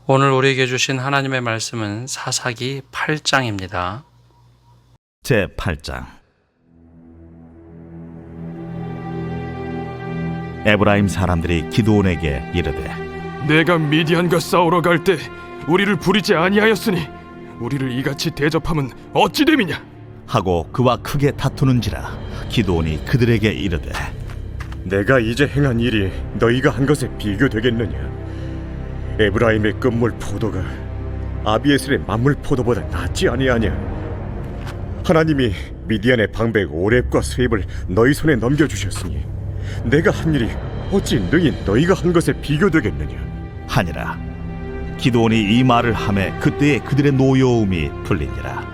오늘 우리에게 주신 하나님의 말씀은 사사기 8장입니다. 제8장. 에브라임 사람들이 기드온에게 이르되, 내가 미디안과 싸우러 갈 때 우리를 부리지 아니하였으니 우리를 이같이 대접함은 어찌 됨이냐? 하고 그와 크게 다투는지라. 기드온이 그들에게 이르되, 내가 이제 행한 일이 너희가 한 것에 비교되겠느냐? 에브라임의 끝물 포도가 아비에셀의 만물 포도보다 낫지 아니하냐? 하나님이 미디안의 방백 오렙과 스웹을 너희 손에 넘겨주셨으니 내가 한 일이 어찌 능히 너희가 한 것에 비교되겠느냐? 하니라. 기드온이 이 말을 하매 그때에 그들의 노여움이 풀리니라.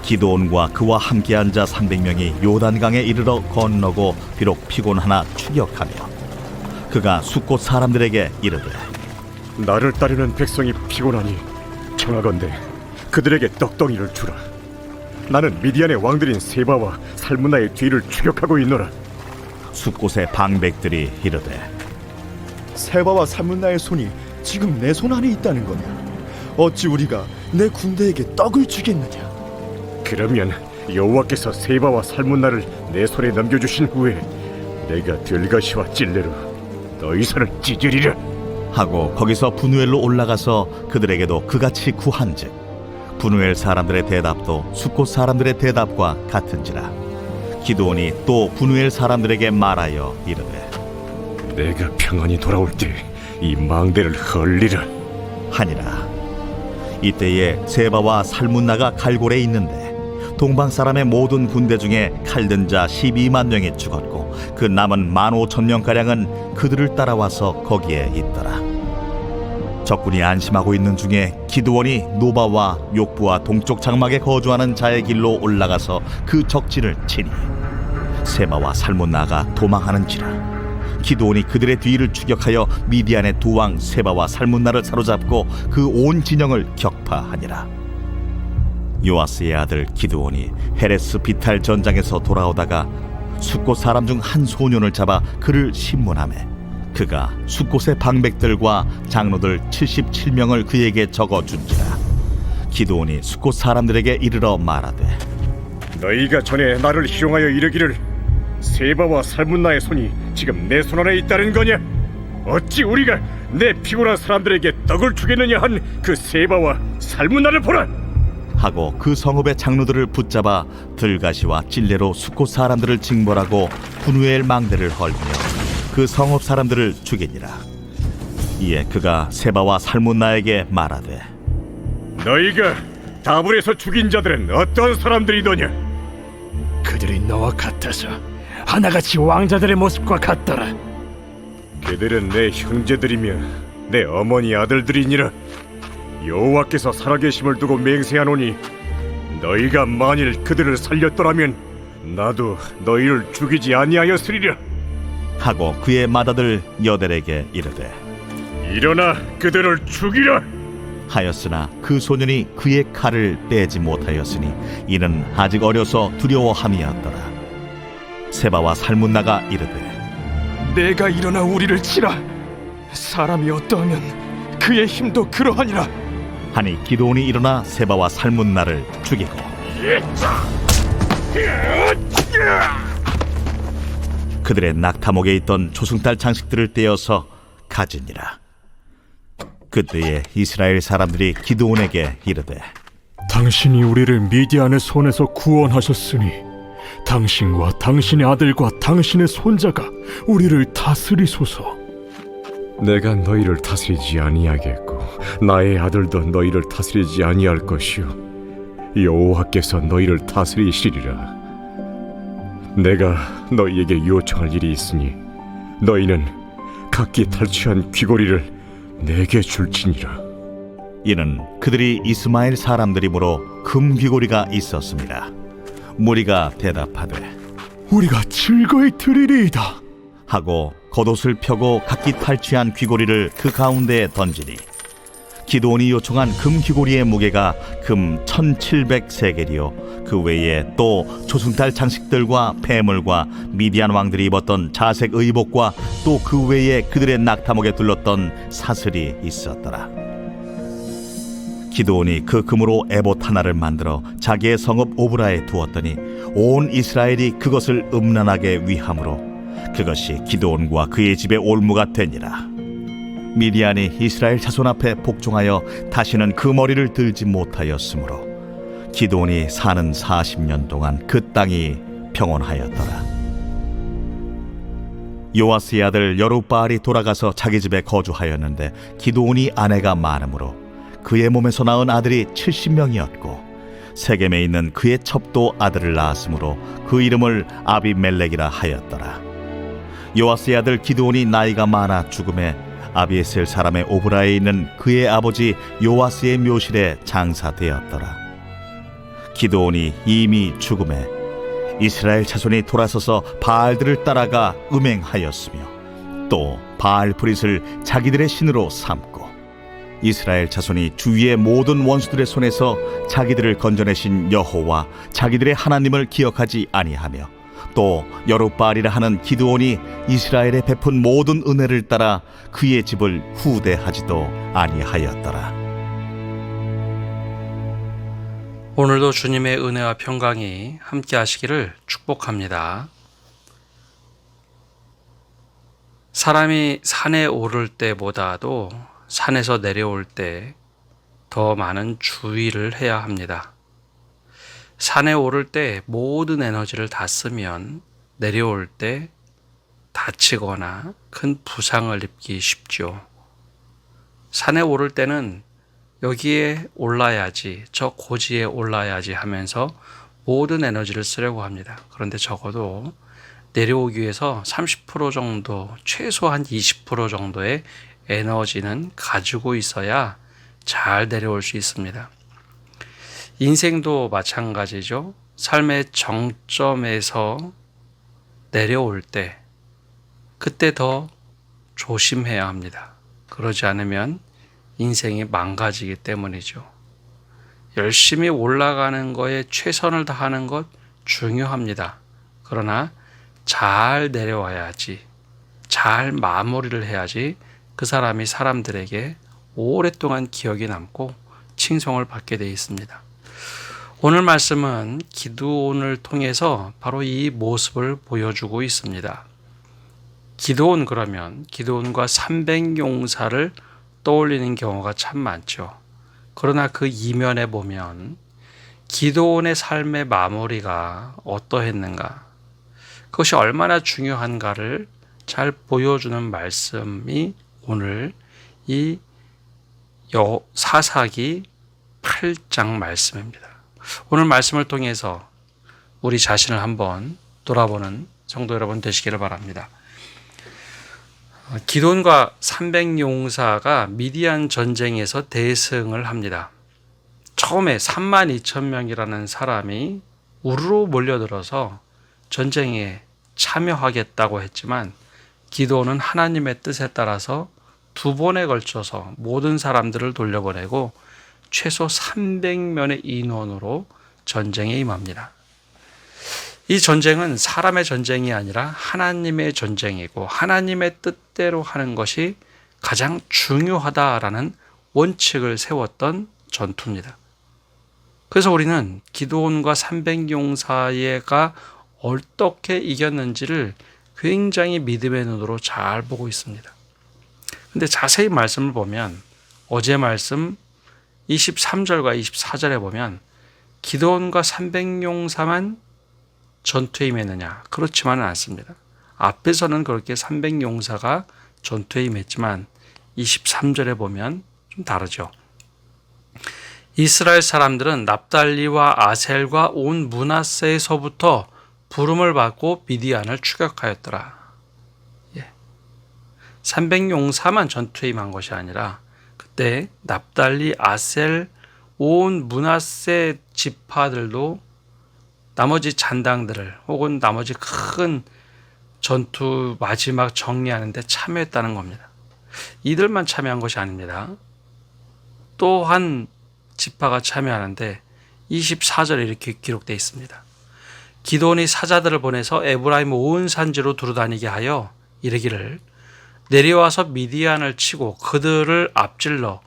기드온과 그와 함께한 자 300명이 요단강에 이르러 건너고 비록 피곤하나 추격하며 그가 숫곳 사람들에게 이르되, 나를 따르는 백성이 피곤하니 청하건대 그들에게 떡덩이를 주라. 나는 미디안의 왕들인 세바와 살문나의 뒤를 추격하고 있노라. 숫곳의 방백들이 이르되, 세바와 살문나의 손이 지금 내 손 안에 있다는 거냐? 어찌 우리가 내 군대에게 떡을 주겠느냐? 그러면 여호와께서 세바와 살문나를 내 손에 넘겨주신 후에 내가 들가시와 찔레로 너희 손을 찢으리라. 하고 거기서 분우엘로 올라가서 그들에게도 그같이 구한즉 분우엘 사람들의 대답도 숫곳 사람들의 대답과 같은지라. 기드온이 또 분우엘 사람들에게 말하여 이르되, 내가 평안히 돌아올 때 이 망대를 헐리라 하니라. 이때에 세바와 살문나가 갈골에 있는데 동방 사람의 모든 군대 중에 칼든 자 12만 명이 죽었고 그 남은 15,000명가량은 그들을 따라와서 거기에 있더라. 적군이 안심하고 있는 중에 기드온이 노바와 욕부와 동쪽 장막에 거주하는 자의 길로 올라가서 그 적진을 치니 세바와 살문나가 도망하는지라. 기드온이 그들의 뒤를 추격하여 미디안의 두 왕 세바와 살문나를 사로잡고 그 온 진영을 격파하니라. 요아스의 아들 기드온이 헤레스 비탈 전장에서 돌아오다가 숫곳 사람 중 한 소년을 잡아 그를 신문하매 그가 숫곳의 방백들과 장로들 77명을 그에게 적어준지라. 기드온이 숫곳 사람들에게 이르러 말하되, 너희가 전에 나를 희롱하여 이르기를 세바와 살문나의 손이 지금 내 손 안에 있다는 거냐? 어찌 우리가 내 피곤한 사람들에게 떡을 주겠느냐 한 그 세바와 살문나를 보라. 하고 그 성읍의 장로들을 붙잡아 들가시와 찔레로 숫곳 사람들을 징벌하고 분우엘 망대를 헐며 그 성읍 사람들을 죽이니라. 이에 그가 세바와 살문나에게 말하되, 너희가 다불에서 죽인 자들은 어떤 사람들이더냐? 그들이 너와 같아서 하나같이 왕자들의 모습과 같더라. 그들은 내 형제들이며 내 어머니 아들들이니라. 여호와께서 살아계심을 두고 맹세하노니 너희가 만일 그들을 살렸더라면 나도 너희를 죽이지 아니하였으리라. 하고 그의 맏아들 여델에게 이르되, 일어나 그들을 죽이라. 하였으나 그 소년이 그의 칼을 빼지 못하였으니 이는 아직 어려서 두려워함이었더라. 세바와 살문나가 이르되, 내가 일어나 우리를 치라. 사람이 어떠하면 그의 힘도 그러하니라. 하니 기드온이 일어나 세바와 살문나를 죽이고 그들의 낙타목에 있던 조승달 장식들을 떼어서 가지니라. 그때에 이스라엘 사람들이 기드온에게 이르되, 당신이 우리를 미디안의 손에서 구원하셨으니 당신과 당신의 아들과 당신의 손자가 우리를 다스리소서. 내가 너희를 다스리지 아니하겠고 나의 아들도 너희를 다스리지 아니할 것이요 여호와께서 너희를 다스리시리라. 내가 너희에게 요청할 일이 있으니 너희는 각기 탈취한 귀고리를 내게 줄지니라. 이는 그들이 이스마엘 사람들이므로 금 귀고리가 있었습니다. 무리가 대답하되, 우리가 즐거이 드리리이다 하고 겉옷을 펴고 각기 탈취한 귀고리를 그 가운데에 던지니 기드온이 요청한 금 귀고리의 무게가 금 1700세겔이요 그 외에 또 조승달 장식들과 폐물과 미디안 왕들이 입었던 자색 의복과 또 그 외에 그들의 낙타목에 둘렀던 사슬이 있었더라. 기드온이 그 금으로 에봇 하나를 만들어 자기의 성읍 오브라에 두었더니 온 이스라엘이 그것을 음란하게 위함으로 그것이 기드온과 그의 집의 올무가 되니라. 미디안이 이스라엘 자손 앞에 복종하여 다시는 그 머리를 들지 못하였으므로 기드온이 사는 40년 동안 그 땅이 평온하였더라. 요아스의 아들 여룹바알이 돌아가서 자기 집에 거주하였는데 기드온이 아내가 많으므로 그의 몸에서 낳은 아들이 70명이었고 세겜에 있는 그의 첩도 아들을 낳았으므로 그 이름을 아비멜렉이라 하였더라. 요아스의 아들 기드온이 나이가 많아 죽음에 아비에셀 사람의 오브라에 있는 그의 아버지 요아스의 묘실에 장사되었더라. 기드온이 이미 죽음에 이스라엘 자손이 돌아서서 바알들을 따라가 음행하였으며 또 바알 브릿을 자기들의 신으로 삼고 이스라엘 자손이 주위의 모든 원수들의 손에서 자기들을 건져내신 여호와 자기들의 하나님을 기억하지 아니하며 또 여룹바알이라 하는 기드온이 이스라엘에 베푼 모든 은혜를 따라 그의 집을 후대하지도 아니하였더라. 오늘도 주님의 은혜와 평강이 함께 하시기를 축복합니다. 사람이 산에 오를 때보다도 산에서 내려올 때 더 많은 주의를 해야 합니다. 산에 오를 때 모든 에너지를 다 쓰면 내려올 때 다치거나 큰 부상을 입기 쉽죠. 산에 오를 때는 여기에 올라야지, 저 고지에 올라야지 하면서 모든 에너지를 쓰려고 합니다. 그런데 적어도 내려오기 위해서 30% 정도, 최소한 20% 정도의 에너지는 가지고 있어야 잘 내려올 수 있습니다. 인생도 마찬가지죠. 삶의 정점에서 내려올 때, 그때 더 조심해야 합니다. 그러지 않으면 인생이 망가지기 때문이죠. 열심히 올라가는 거에 최선을 다하는 것 중요합니다. 그러나 잘 내려와야지, 잘 마무리를 해야지 그 사람이 사람들에게 오랫동안 기억이 남고 칭송을 받게 되어 있습니다. 오늘 말씀은 기드온을 통해서 바로 이 모습을 보여주고 있습니다. 기드온, 그러면 기드온과 300용사를 떠올리는 경우가 참 많죠. 그러나 그 이면에 보면 기드온의 삶의 마무리가 어떠했는가, 그것이 얼마나 중요한가를 잘 보여주는 말씀이 오늘 이 사사기 8장 말씀입니다. 오늘 말씀을 통해서 우리 자신을 한번 돌아보는 성도 여러분 되시기를 바랍니다. 기드온과 300용사가 미디안 전쟁에서 대승을 합니다. 처음에 32,000명이라는 사람이 우르르 몰려들어서 전쟁에 참여하겠다고 했지만 기드온은 하나님의 뜻에 따라서 2번에 걸쳐서 모든 사람들을 돌려보내고 최소 300명의 인원으로 전쟁에 임합니다. 이 전쟁은 사람의 전쟁이 아니라 하나님의 전쟁이고 하나님의 뜻대로 하는 것이 가장 중요하다라는 원칙을 세웠던 전투입니다. 그래서 우리는 기드온과 300용사가 어떻게 이겼는지를 굉장히 믿음의 눈으로 잘 보고 있습니다. 근데 자세히 말씀을 보면 어제 말씀 23절과 24절에 보면 기드온과 300용사만 전투에 임했느냐? 그렇지만은 않습니다. 앞에서는 그렇게 300용사가 전투에 임했지만 23절에 보면 좀 다르죠. 이스라엘 사람들은 납달리와 아셀과 온 므낫세에서부터 부름을 받고 미디안을 추격하였더라. 300용사만 전투에 임한 것이 아니라 그때 납달리, 아셀, 온 므낫세 지파들도 나머지 잔당들을 혹은 나머지 큰 전투 마지막 정리하는 데 참여했다는 겁니다. 이들만 참여한 것이 아닙니다. 또 한 지파가 참여하는데 24절에 이렇게 기록되어 있습니다. 기드온이 사자들을 보내서 에브라임 온 산지로 두루다니게 하여 이르기를 내려와서 미디안을 치고 그들을 앞질러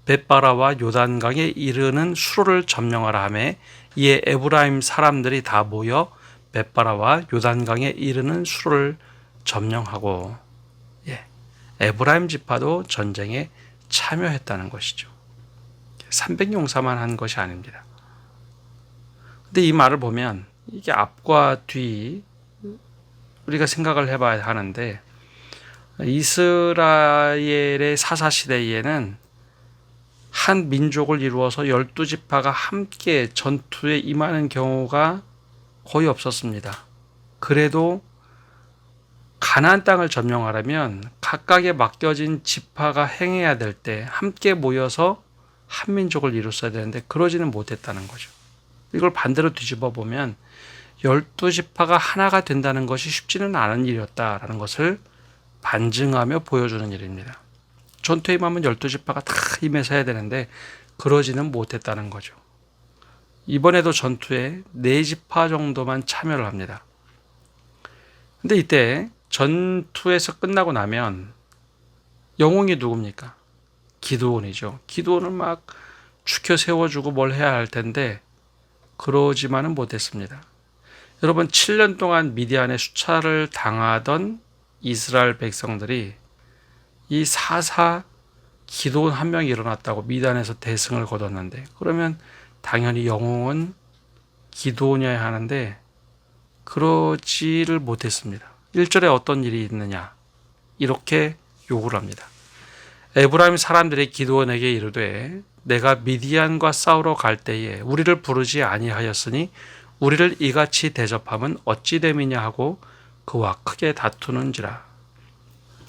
벳바라와 요단강에 이르는 수로를 점령하라 하매 이에 에브라임 사람들이 다 모여 벳바라와 요단강에 이르는 수로를 점령하고 에브라임 지파도 전쟁에 참여했다는 것이죠. 300용사만 한 것이 아닙니다. 근데 이 말을 보면 이게 앞과 뒤 우리가 생각을 해봐야 하는데 이스라엘의 사사시대에는 한 민족을 이루어서 12지파가 함께 전투에 임하는 경우가 거의 없었습니다. 그래도 가나안 땅을 점령하려면 각각의 맡겨진 지파가 행해야 될 때 함께 모여서 한 민족을 이뤘어야 되는데 그러지는 못했다는 거죠. 이걸 반대로 뒤집어 보면 12지파가 하나가 된다는 것이 쉽지는 않은 일이었다라는 것을 반증하며 보여주는 일입니다. 전투에 임하면 12지파가 다 임해서 해야 되는데 그러지는 못했다는 거죠. 이번에도 전투에 4지파 정도만 참여를 합니다. 근데 이때 전투에서 끝나고 나면 영웅이 누굽니까? 기드온이죠. 기드온을 막 추켜 세워주고 뭘 해야 할 텐데 그러지만은 못했습니다. 여러분 7년 동안 미디안의 수차를 당하던 이스라엘 백성들이 이 사사 기드온 한 명이 일어났다고 미디안에서 대승을 거뒀는데 그러면 당연히 영웅은 기드온이어야 하는데 그러지를 못했습니다. 1절에 어떤 일이 있느냐 이렇게 요구를 합니다. 에브라임 사람들이 기드온에게 이르되 내가 미디안과 싸우러 갈 때에 우리를 부르지 아니하였으니 우리를 이같이 대접함은 어찌 됨이냐 하고 그와 크게 다투는지라.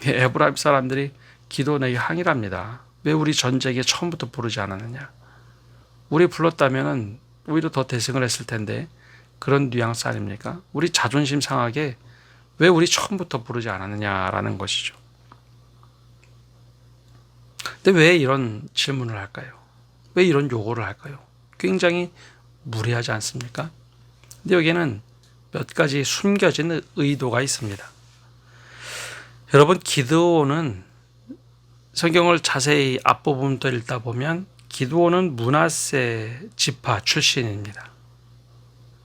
에브라임 사람들이 기드온에게 항의를 합니다. 왜 우리 전쟁에 처음부터 부르지 않았느냐. 우리 불렀다면 오히려 더 대승을 했을 텐데 그런 뉘앙스 아닙니까? 우리 자존심 상하게 왜 우리 처음부터 부르지 않았느냐라는 것이죠. 근데 왜 이런 질문을 할까요? 왜 이런 요구를 할까요? 굉장히 무리하지 않습니까? 근데 여기에는 몇 가지 숨겨진 의도가 있습니다. 여러분 기드온은 성경을 자세히 앞부분부터 읽다 보면 기드온은 므낫세 지파 출신입니다.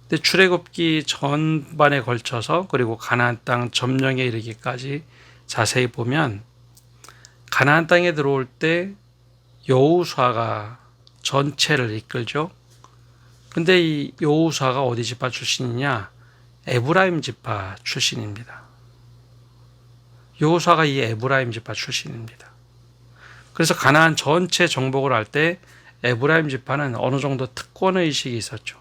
근데 출애굽기 전반에 걸쳐서 그리고 가나안 땅 점령에 이르기까지 자세히 보면 가나안 땅에 들어올 때 여호수아가 전체를 이끌죠. 근데 이 여호수아가 어디 지파 출신이냐? 에브라임 지파 출신입니다. 여호수아가 이 에브라임 지파 출신입니다. 그래서 가나안 전체 정복을 할 때 에브라임 지파는 어느 정도 특권 의식이 있었죠.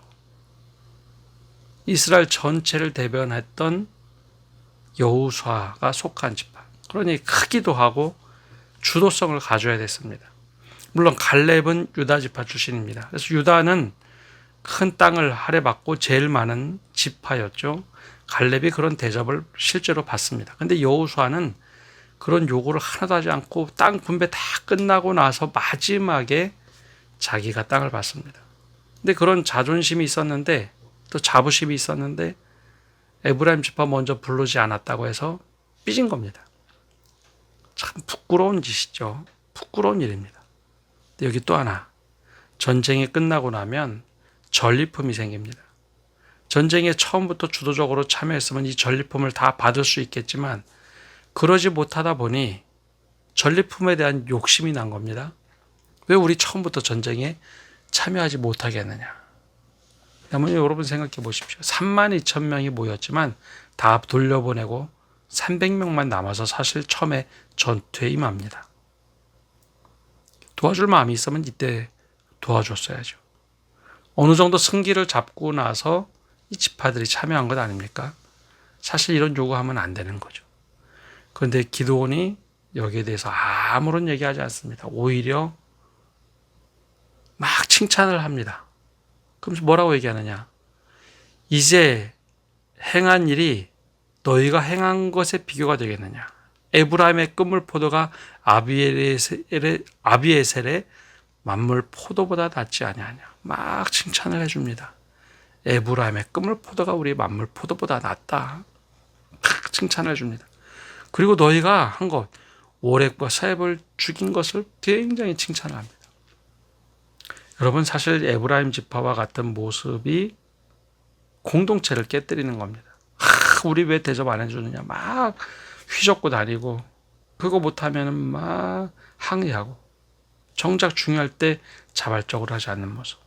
이스라엘 전체를 대변했던 여호수아가 속한 지파. 그러니 크기도 하고 주도성을 가져야 됐습니다. 물론 갈렙은 유다 지파 출신입니다. 그래서 유다는 큰 땅을 할애받고 제일 많은 지파였죠. 갈렙이 그런 대접을 실제로 받습니다. 그런데 여호수아는 그런 요구를 하나도 하지 않고 땅 분배 다 끝나고 나서 마지막에 자기가 땅을 받습니다. 근데 그런 자존심이 있었는데 또 자부심이 있었는데 에브라임 지파 먼저 부르지 않았다고 해서 삐진 겁니다. 참 부끄러운 짓이죠. 부끄러운 일입니다. 근데 여기 또 하나, 전쟁이 끝나고 나면 전리품이 생깁니다. 전쟁에 처음부터 주도적으로 참여했으면 이 전리품을 다 받을 수 있겠지만 그러지 못하다 보니 전리품에 대한 욕심이 난 겁니다. 왜 우리 처음부터 전쟁에 참여하지 못하게 했느냐. 그러면 여러분 생각해 보십시오. 32,000명이 모였지만 다 돌려보내고 300명만 남아서 사실 처음에 전투에 임합니다. 도와줄 마음이 있으면 이때 도와줬어야죠. 어느 정도 승기를 잡고 나서 이 지파들이 참여한 것 아닙니까? 사실 이런 요구하면 안 되는 거죠. 그런데 기드온이 여기에 대해서 아무런 얘기하지 않습니다. 오히려 막 칭찬을 합니다. 그럼 뭐라고 얘기하느냐? 이제 행한 일이 너희가 행한 것에 비교가 되겠느냐? 에브라임의 끝물포도가 아비에셀의 만물 포도보다 낫지 아니하냐. 막 칭찬을 해줍니다. 에브라임의 끄물 포도가 우리 만물 포도보다 낫다. 막 칭찬을 해줍니다. 그리고 너희가 한 것, 오렉과 사렙을 죽인 것을 굉장히 칭찬을 합니다. 여러분, 사실 에브라임 지파와 같은 모습이 공동체를 깨뜨리는 겁니다. 우리 왜 대접 안 해주느냐. 막 휘젓고 다니고, 그거 못하면 막 항의하고, 정작 중요할 때 자발적으로 하지 않는 모습.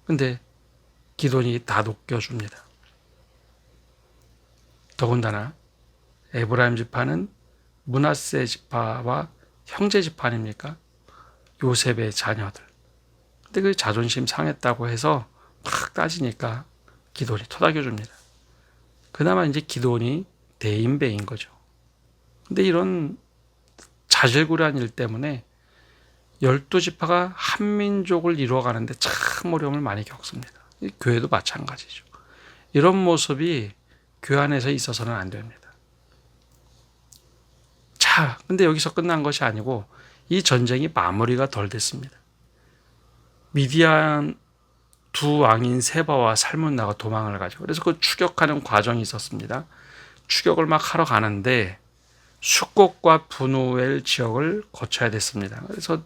근데 기돈이 다 녹여줍니다. 더군다나 에브라임 지파는 므낫세 지파와 형제 지파 아닙니까? 요셉의 자녀들. 근데 그 자존심 상했다고 해서 막 따지니까 기돈이 토닥여줍니다. 그나마 이제 기돈이 대인배인 거죠. 근데 이런 자질구레한 일 때문에 12지파가 한민족을 이루어가는데 참 어려움을 많이 겪습니다. 교회도 마찬가지죠. 이런 모습이 교회 안에서 있어서는 안 됩니다. 자, 근데 여기서 끝난 것이 아니고 이 전쟁이 마무리가 덜 됐습니다. 미디안 두 왕인 세바와 살문나가 도망을 가죠. 그래서 그 추격하는 과정이 있었습니다. 추격을 막 하러 가는데 숫곳과 브누엘 지역을 거쳐야 됐습니다. 그래서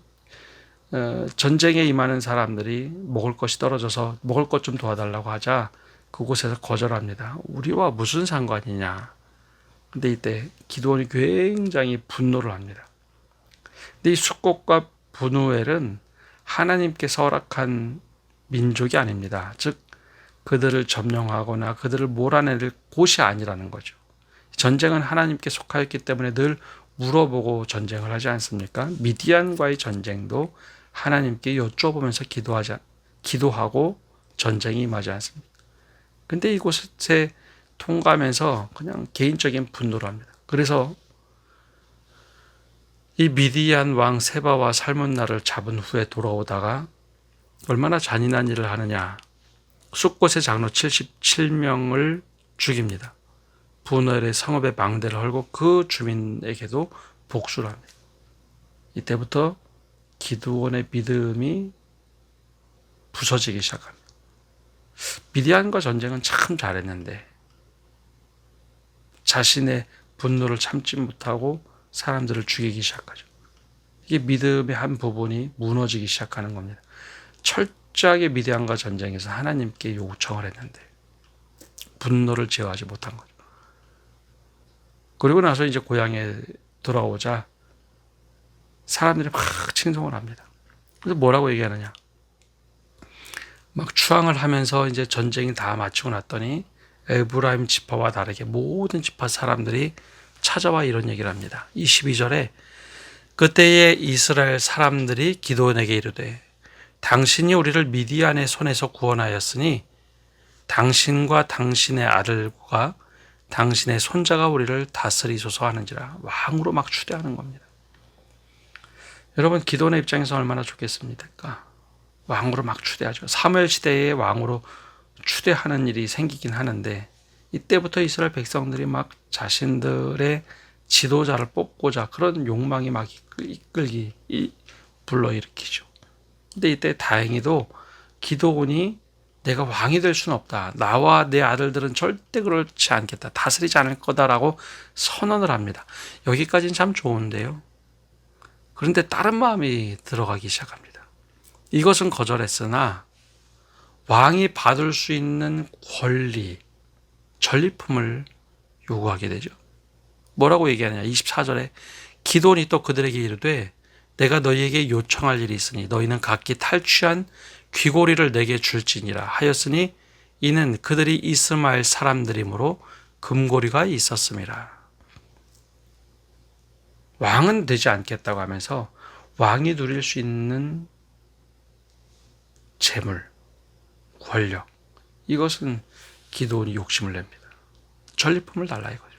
전쟁에 임하는 사람들이 먹을 것이 떨어져서 먹을 것 좀 도와달라고 하자 그곳에서 거절합니다. 우리와 무슨 상관이냐. 근데 이때 기드온이 굉장히 분노를 합니다. 근데 이 숫곳과 브누엘은 하나님께서 허락한 민족이 아닙니다. 즉 그들을 점령하거나 그들을 몰아낼 곳이 아니라는 거죠. 전쟁은 하나님께 속하였기 때문에 늘 물어보고 전쟁을 하지 않습니까? 미디안과의 전쟁도 하나님께 여쭤보면서 기도하고 전쟁이 임하지 않습니까? 근데 이곳에 통과하면서 그냥 개인적인 분노를 합니다. 그래서 이 미디안 왕 세바와 살문나를 잡은 후에 돌아오다가 얼마나 잔인한 일을 하느냐. 숫곳의 장로 77명을 죽입니다. 브누엘의 성읍에 망대를 헐고 그 주민에게도 복수를 합니다. 이때부터 기드온의 믿음이 부서지기 시작합니다. 미디안과 전쟁은 참 잘했는데 자신의 분노를 참지 못하고 사람들을 죽이기 시작하죠. 이게 믿음의 한 부분이 무너지기 시작하는 겁니다. 철저하게 미디안과 전쟁에서 하나님께 요청을 했는데 분노를 제어하지 못한 거죠. 그리고 나서 이제 고향에 돌아오자 사람들이 막 칭송을 합니다. 그래서 뭐라고 얘기하느냐. 막 추앙을 하면서 이제 전쟁이 다 마치고 났더니 에브라임 지파와 다르게 모든 지파 사람들이 찾아와 이런 얘기를 합니다. 22절에 그때에 이스라엘 사람들이 기드온에게 이르되 당신이 우리를 미디안의 손에서 구원하였으니 당신과 당신의 아들과 당신의 손자가 우리를 다스리소서 하는지라. 왕으로 막 추대하는 겁니다. 여러분 기드온의 입장에서 얼마나 좋겠습니까? 왕으로 막 추대하죠. 사무엘 시대에 왕으로 추대하는 일이 생기긴 하는데 이때부터 이스라엘 백성들이 막 자신들의 지도자를 뽑고자 그런 욕망이 막 불러일으키죠. 근데 이때 다행히도 기드온이 내가 왕이 될 수는 없다. 나와 내 아들들은 절대 그렇지 않겠다. 다스리지 않을 거다라고 선언을 합니다. 여기까지는 참 좋은데요. 그런데 다른 마음이 들어가기 시작합니다. 이것은 거절했으나 왕이 받을 수 있는 권리, 전리품을 요구하게 되죠. 뭐라고 얘기하느냐. 24절에 기드온이 또 그들에게 이르되 내가 너희에게 요청할 일이 있으니 너희는 각기 탈취한 귀고리를 내게 줄지니라 하였으니 이는 그들이 이스마엘 사람들이므로 금고리가 있었음이라. 왕은 되지 않겠다고 하면서 왕이 누릴 수 있는 재물, 권력, 이것은 기드온이 욕심을 냅니다. 전리품을 달라 이거죠.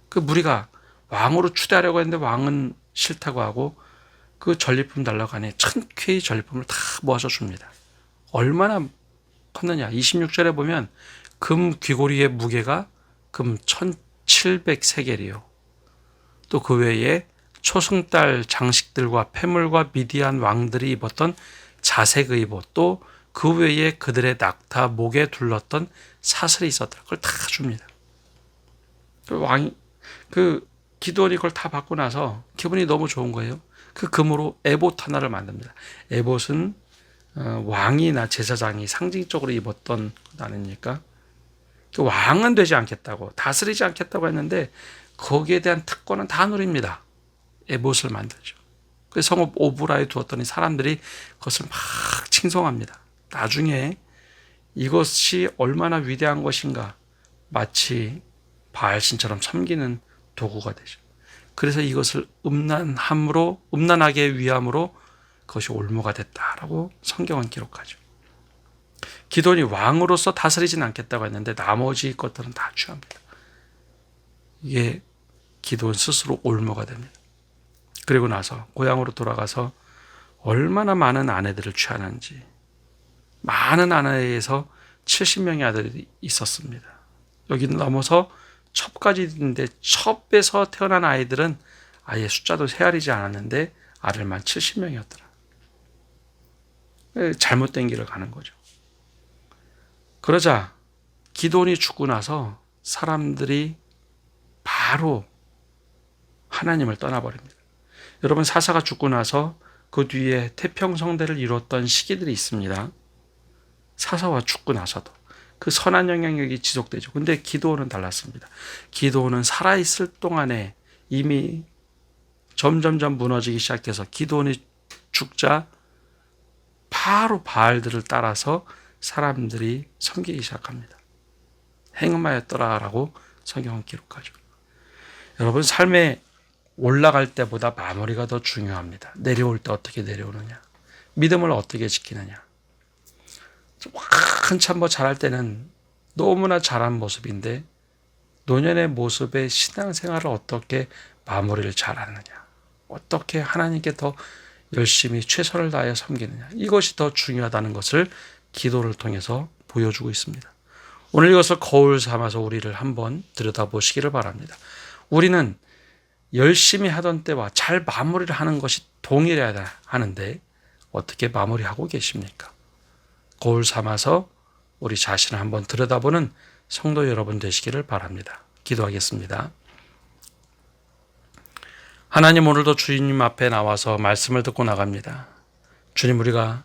그 무리가 왕으로 추대하려고 했는데 왕은 싫다고 하고 그 전리품 달라고 하니 천쾌히 전리품을 다 모아서 줍니다. 얼마나 컸느냐. 26절에 보면 금 귀고리의 무게가 금 1700세겔이요. 또 그 외에 초승달 장식들과 패물과 미디안 왕들이 입었던 자색 의복, 또 그 외에 그들의 낙타 목에 둘렀던 사슬이 있었다. 그걸 다 줍니다. 기드온이 그걸 다 받고 나서 기분이 너무 좋은 거예요. 그 금으로 에봇 하나를 만듭니다. 에봇은 왕이나 제사장이 상징적으로 입었던 것 아닙니까? 왕은 되지 않겠다고, 다스리지 않겠다고 했는데 거기에 대한 특권은 다 누립니다. 에봇을 만들죠. 그래서 성읍 오브라에 두었더니 사람들이 그것을 막 칭송합니다. 나중에 이것이 얼마나 위대한 것인가, 마치 바알신처럼 섬기는 도구가 되죠. 그래서 이것을 음란하게 위함으로 그것이 올무가 됐다라고 성경은 기록하죠. 기드온이 왕으로서 다스리진 않겠다고 했는데 나머지 것들은 다 취합니다. 이게 기드온 스스로 올무가 됩니다. 그리고 나서 고향으로 돌아가서 얼마나 많은 아내들을 취하는지, 많은 아내에서 70명의 아들이 있었습니다. 여기는 넘어서 첩까지 있는데 첩에서 태어난 아이들은 아예 숫자도 헤아리지 않았는데 아들만 70명이었더라. 잘못된 길을 가는 거죠. 그러자 기드온이 죽고 나서 사람들이 바로 하나님을 떠나버립니다. 여러분, 사사가 죽고 나서 그 뒤에 태평성대를 이뤘던 시기들이 있습니다. 사사와 죽고 나서도 그 선한 영향력이 지속되죠. 근데 기드온은 달랐습니다. 기드온은 살아있을 동안에 이미 점점점 무너지기 시작해서 기드온이 죽자 바로 바알들을 따라서 사람들이 섬기기 시작합니다. 행음하였더라라고 성경은 기록하죠. 여러분, 삶에 올라갈 때보다 마무리가 더 중요합니다. 내려올 때 어떻게 내려오느냐, 믿음을 어떻게 지키느냐. 한참 잘할 때는 너무나 잘한 모습인데 노년의 모습의 신앙생활을 어떻게 마무리를 잘하느냐, 어떻게 하나님께 더 열심히 최선을 다하여 섬기느냐, 이것이 더 중요하다는 것을 기도를 통해서 보여주고 있습니다. 오늘 이것을 거울 삼아서 우리를 한번 들여다보시기를 바랍니다. 우리는 열심히 하던 때와 잘 마무리를 하는 것이 동일해야 하는데 어떻게 마무리하고 계십니까? 거울 삼아서 우리 자신을 한번 들여다보는 성도 여러분 되시기를 바랍니다. 기도하겠습니다. 하나님, 오늘도 주님 앞에 나와서 말씀을 듣고 나갑니다. 주님, 우리가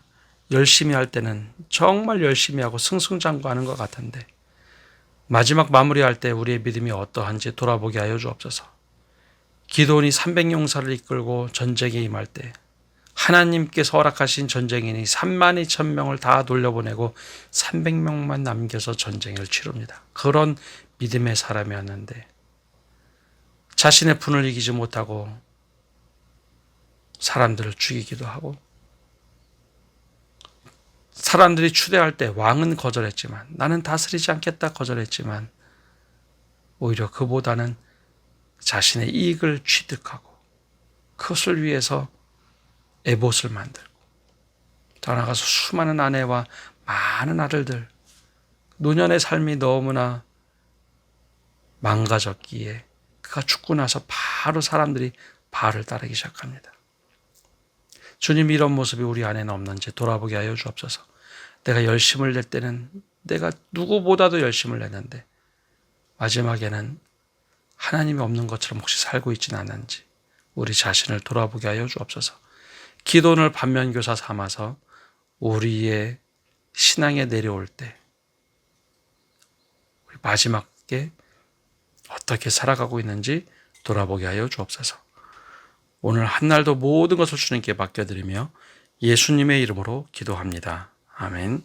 열심히 할 때는 정말 열심히 하고 승승장구하는 것 같은데 마지막 마무리할 때 우리의 믿음이 어떠한지 돌아보게 하여 주옵소서. 기드온이 300용사를 이끌고 전쟁에 임할 때 하나님께서 허락하신 전쟁인이 32,000명을 다 돌려보내고 300명만 남겨서 전쟁을 치릅니다. 그런 믿음의 사람이었는데 자신의 분을 이기지 못하고 사람들을 죽이기도 하고, 사람들이 추대할 때 왕은 거절했지만, 나는 다스리지 않겠다 거절했지만, 오히려 그보다는 자신의 이익을 취득하고 그것을 위해서 에봇을 만들고, 더 나아가서 수많은 아내와 많은 아들들, 노년의 삶이 너무나 망가졌기에 그가 죽고 나서 바로 사람들이 바알을 따르기 시작합니다. 주님, 이런 모습이 우리 안에는 없는지 돌아보게 하여 주옵소서. 내가 열심을 낼 때는 내가 누구보다도 열심을 냈는데 마지막에는 하나님이 없는 것처럼 혹시 살고 있지는 않는지 우리 자신을 돌아보게 하여 주옵소서. 기도를 반면교사 삼아서 우리의 신앙에 내려올 때 우리 마지막에 어떻게 살아가고 있는지 돌아보게 하여 주옵소서. 오늘 한날도 모든 것을 주님께 맡겨드리며 예수님의 이름으로 기도합니다. 아멘.